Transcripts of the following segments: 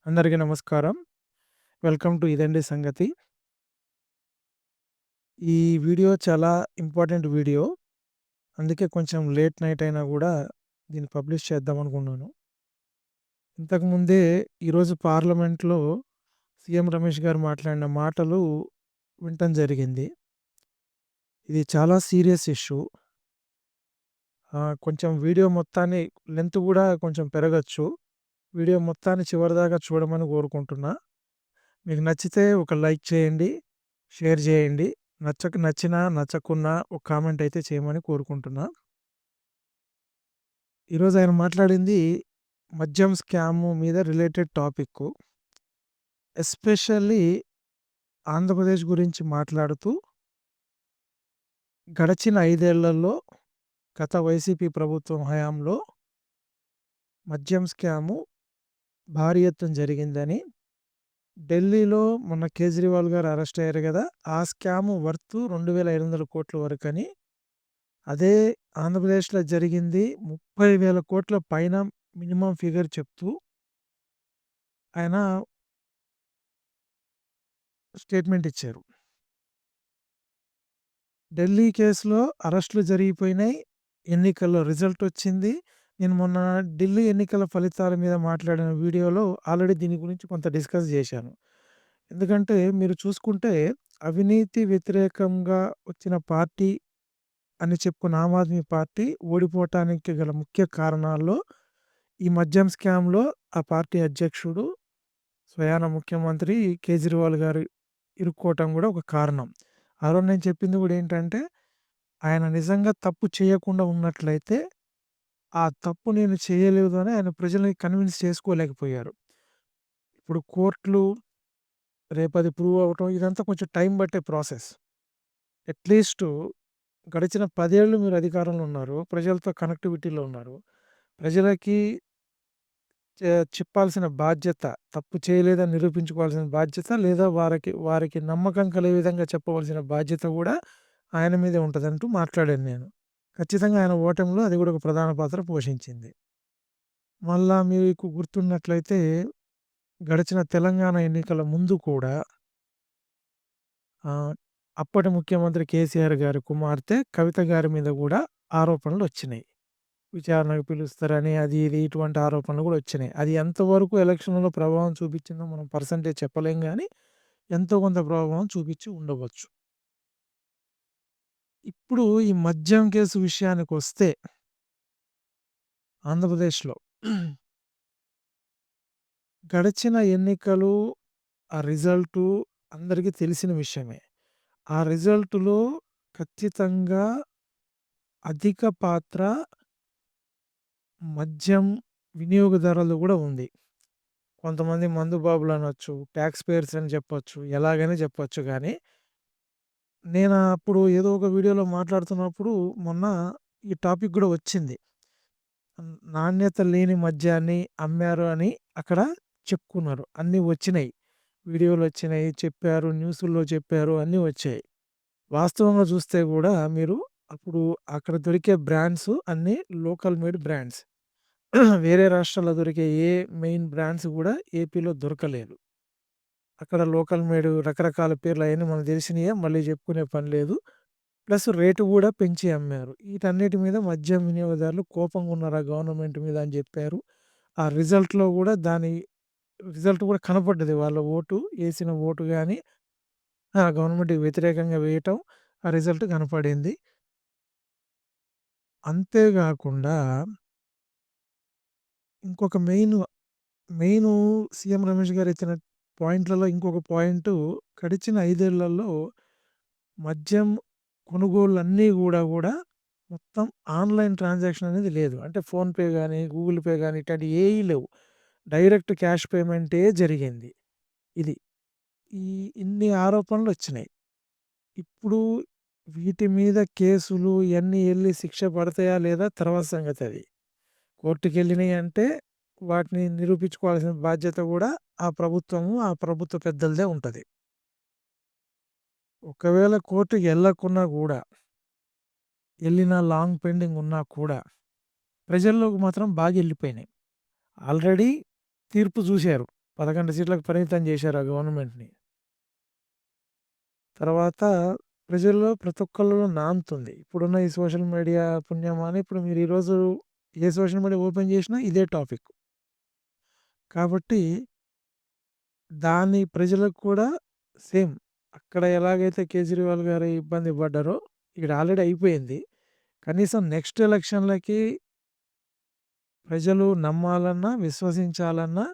అందరికీ నమస్కారం. Welcome to ఇదండి సంగతి. ఈ వీడియో చాలా ఇంపార్టెంట్ వీడియో. అందుకే కొంచెం లేట్ నైట్ అయినా గూడా దీన్ని పబ్లిష్ చేద్దామనుకున్నాను. ఇంతకుముందే ఈరోజు పార్లమెంట్‌లో సీఎం రమేష్ గారు మాట్లాడిన మాటలు వినటం జరిగింది. ఇది చాలా సీరియస్ ఇష్యూ. కొంచెం వీడియో మొత్తాన్ని లెంత్ గూడా కొంచెం పెరగొచ్చు. వీడియో మొత్తాన్ని చివరిదాకా చూడమని కోరుకుంటున్నా. మీకు నచ్చితే ఒక లైక్ చేయండి. షేర్ చేయండి. నచ్చినా, నచ్చకున్నా ఒక కామెంట్ అయితే చేయమని కోరుకుంటున్నా. ఈరోజు ఆయన మాట్లాడింది మద్యం స్కాము మీద రిలేటెడ్ టాపిక్కు. ఎస్పెషల్లీ ఆంధ్రప్రదేశ్ గురించి మాట్లాడుతూ గడచిన 5 ఏళ్లలో గత వైసీపీ ప్రభుత్వం హయాంలో మద్యం స్కాము భారీ ఎత్తున జరిగిందని, ఢిల్లీలో మొన్న కేజ్రీవాల్ గారు అరెస్ట్ అయ్యారు గదా! ఆ స్కాము వర్త్ 2,500,00,00,000 వరకని, అదే ఆంధ్రప్రదేశ్‌లో జరిగింది 30,000,00,00,000 పైన మినిమమ్ ఫిగర్ చెప్తూ ఆయన స్టేట్మెంట్ ఇచ్చారు. ఢిల్లీ కేసులో అరెస్టులు జరిగిపోయినాయి. ఎన్నికల్లో రిజల్ట్ వచ్చింది. నేను మొన్న ఢిల్లీ ఎన్నికల ఫలితాల మీద మాట్లాడిన వీడియోలో ఆల్రెడీ దీని గురించి కొంత డిస్కస్ చేశాను. ఎందుకంటే మీరు చూసుకుంటే అవినీతి వ్యతిరేకంగా వచ్చిన పార్టీ అని చెప్పుకున్న ఆమ్ ఆద్మీ పార్టీ ఓడిపోవటానికి గల ముఖ్య కారణాల్లో ఈ మద్యం స్కామ్‌లో ఆ పార్టీ అధ్యక్షుడు, స్వయాన ముఖ్యమంత్రి కేజ్రీవాల్ గారు ఇరుక్కోవటం కూడా ఒక కారణం. ఆ రోజు నేను చెప్పింది కూడా ఏంటంటే, ఆయన నిజంగా తప్పు చేయకుండా ఉన్నట్లయితే, ఆ తప్పు నేను చేయలేదు అని ఆయన ప్రజల్ని కన్విన్స్ చేసుకోలేకపోయారు. ఇప్పుడు కోర్టులు రేపది ప్రూవ్ అవ్వటం ఇదంతా కొంచెం టైం పట్టే ప్రాసెస్. అట్‌లీస్టు గడిచిన 10 ఏళ్ళు మీరు అధికారంలో ఉన్నారు. ప్రజలతో కనెక్టివిటీలో ఉన్నారు. ప్రజలకి చెప్పాల్సిన బాధ్యత, తప్పు చేయలేదని నిరూపించుకోవాల్సిన బాధ్యత, లేదా వారికి నమ్మకం కలిగే విధంగా చెప్పవలసిన బాధ్యత గూడా ఆయన మీదే ఉంటదంటూ మాట్లాడాను నేను. ఖచ్చితంగా ఆయన ఓటమిలో అది గూడా ఒక ప్రధాన పాత్ర పోషించింది. మళ్ళా మీకు గుర్తున్నట్లయితే గడిచిన తెలంగాణ ఎన్నికల ముందు కూడా ఆహ్, అప్పటి ముఖ్యమంత్రి కేసీఆర్ గారి కుమార్తె కవిత గారి మీద గూడా ఆరోపణలొచ్చినాయి. విచారణకు పిలుస్తారని అది ఇది ఇటువంటి ఆరోపణలు గూడా వచ్చినాయి. అది ఎంతవరకు ఎలక్షన్‌లో ప్రభావం చూపించిందో మనం పర్సెంటేజ్ చెప్పలేం గానీ, ఎంతో కొంత ప్రభావం చూపించి ఉండవచ్చు. ఇప్పుడు ఈ మద్యం కేసు విషయానికొస్తే ఆంధ్రప్రదేశ్‌లో గడిచిన ఎన్నికలు, ఆ రిజల్టు అందరికీ తెలిసిన విషయమే. ఆ రిజల్ట్‌లో ఖచ్చితంగా అధిక పాత్ర మద్యం వినియోగదారులది గూడా ఉంది. కొంతమంది మందు బాబులనొచ్చు, టాక్స్ పేయర్స్ అని చెప్పొచ్చు, ఎలాగైనా చెప్పొచ్చు గానీ, నేను అప్పుడు ఏదో ఒక వీడియోలో మాట్లాడుతున్నప్పుడు మొన్న ఈ టాపిక్ గూడా వచ్చింది. నాణ్యత లేని మద్యాన్ని అమ్మారు అని అక్కడ చెప్పుకున్నారు. అన్నీ వచ్చినాయి. వీడియోలొచ్చినాయి, చెప్పారు, న్యూసుల్లో చెప్పారు, అన్నీ వచ్చాయి. వాస్తవంగా చూస్తే గూడా మీరు అప్పుడు అక్కడ దొరికే బ్రాండ్స్ అన్నీ లోకల్ మేడ్ బ్రాండ్స్. వేరే రాష్ట్రాల్లో దొరికే ఏ మెయిన్ బ్రాండ్స్ గూడా ఏపీలో దొరకలేదు. అక్కడ లోకల్ మేడ్ రకరకాల పేర్లు అయన్నీ మనకు తెలిసినయే. మళ్ళీ చెప్పుకునే పని లేదు. ప్లస్ రేటు గూడా పెంచి అమ్మారు. వీటన్నిటి మీద మద్యం వినియోగదారులు కోపంగా ఉన్నారు ఆ గవర్నమెంట్ మీద అని జెప్పారు. ఆ రిజల్ట్‌లో గూడా రిజల్ట్ గూడా కనపడ్డది. వాళ్ళ ఏసిన ఓటు గాని, గవర్నమెంట్‌కి వ్యతిరేకంగా వేయటం, ఆ రిజల్ట్ కనపడింది. అంతే గాకుండా ఇంకొక మెయిను సీఎం రమేష్ గారు ఎత్తిన పాయింట్‌లలో ఇంకొక పాయింటు గడిచిన 5 ఏళ్లలో మద్యం కొనుగోళ్ళన్నీ గూడా మొత్తం ఆన్‌లైన్ ట్రాన్సాక్షన్ అనేది లేదు. అంటే ఫోన్‌పే గాని, గూగుల్ పే గాని ఇట్లాంటియి ఏయి లేవు. డైరెక్ట్ క్యాష్ పేమెంటే జరిగింది. ఇది. ఈ ఇన్ని ఆరోపణలొచ్చినాయి. ఇప్పుడు వీటి మీద కేసులు ఇయన్నీ ఎళ్లి శిక్ష పడతాయా లేదా తర్వాత సంగతది. కోర్టుకెళ్ళినయంటే వాటిని నిరూపించుకోవాల్సిన బాధ్యత గూడా ఆ ప్రభుత్వ పెద్దలదే ఉంటది. ఒకవేళ కోర్టుకెళ్ళకున్నా గూడా, ఎళ్ళిన లాంగ్ పెండింగ్ ఉన్నా కూడా ప్రజల్లోకి మాత్రం బాగెళ్ళిపోయినాయి. ఆల్రెడీ తీర్పు జూసారు. 11 సీట్లకు పరిమితం చేశారు ఆ గవర్నమెంట్‌ని. తర్వాత ప్రజల్లో ప్రతి ఒక్కళ్ళలో నానుతుంది. ఇప్పుడున్న ఈ సోషల్ మీడియా పుణ్యమాని ఇప్పుడు మీరు ఈరోజు ఏ సోషల్ మీడియా ఓపెన్ చేసినా ఇదే టాపిక్. కాబట్టి దాన్ని ప్రజలకు కూడా సేమ్ అక్కడ ఎలాగైతే కేజ్రీవాల్ గారు ఇబ్బంది పడ్డారో ఇక్కడ ఆల్రెడీ అయిపోయింది. కనీసం నెక్స్ట్ ఎలక్షన్‌లకి ప్రజలు నమ్మాలన్నా, విశ్వసించాలన్నా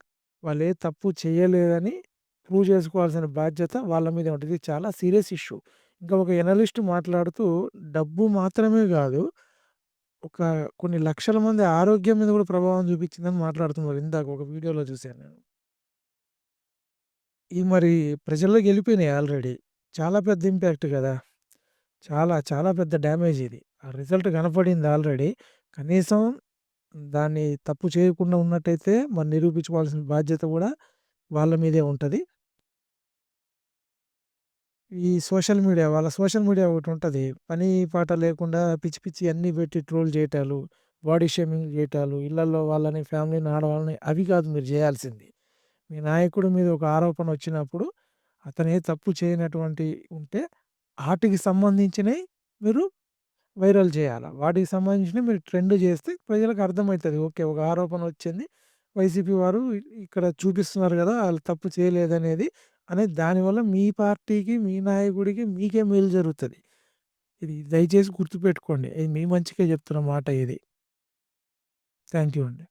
వాళ్ళు ఏ తప్పు చేయలేదని ప్రూవ్ చేసుకోవాల్సిన బాధ్యత వాళ్ళ మీదే ఉంటది. ఇది చాలా సీరియస్ ఇష్యూ. ఇంకా ఒక ఎనలిస్ట్ మాట్లాడుతూ డబ్బు మాత్రమే గాదు, ఒక కొన్ని లక్షల మంది ఆరోగ్యం మీద కూడా ప్రభావం చూపించిందని మాట్లాడుతున్నారు. ఇందాక ఒక వీడియోలో చూసాను నేను. మరి ప్రజల్లోకి ఎళ్ళిపోయినాయి ఆల్రెడీ. చాలా పెద్ద ఇంపాక్ట్ గదా! చాలా, చాలా పెద్ద డ్యామేజ్ ఇది. ఆ రిజల్ట్ కనపడింది ఆల్రెడీ. కనీసం దాన్ని తప్పు చేయకుండా ఉన్నట్టయితే మరి నిరూపించుకోవాల్సిన బాధ్యత గూడా వాళ్ళ మీదే ఉంటది. ఈ సోషల్ మీడియా ఒకటుంటది. పని పాట లేకుండా పిచ్చి పిచ్చి అన్నీ పెట్టి ట్రోల్ చేయటాలు, బాడీ షేమింగ్ చేయటాలు, ఇళ్లల్లో వాళ్ళని, ఫ్యామిలీని, ఆడవాళ్ళని అవి కాదు మీరు జేయాల్సింది. మీ నాయకుడి మీద ఒక ఆరోపణ వచ్చినప్పుడు అతను ఏ తప్పు చేయనటువంటి ఉంటే ఆటికి సంబంధించినయి మీరు వైరల్ చేయాల. వాటికి సంబంధించినయి మీరు ట్రెండ్ చేస్తే ప్రజలకు అర్థమైతది. ఓకే. ఒక ఆరోపణ వచ్చింది. వైసీపీ వారు ఇక్కడ చూపిస్తున్నారు గదా! ఆళ్ళు తప్పు చేయలేదనేది. దానివల్ల మీ పార్టీకి, మీ నాయకుడికి మీకే మేలు జరుగుతది. ఇది దయచేసి గుర్తుపెట్టుకోండి. ఇది మీ మంచికే చెప్తున్న మాట ఇది. థాంక్ యూ అండి.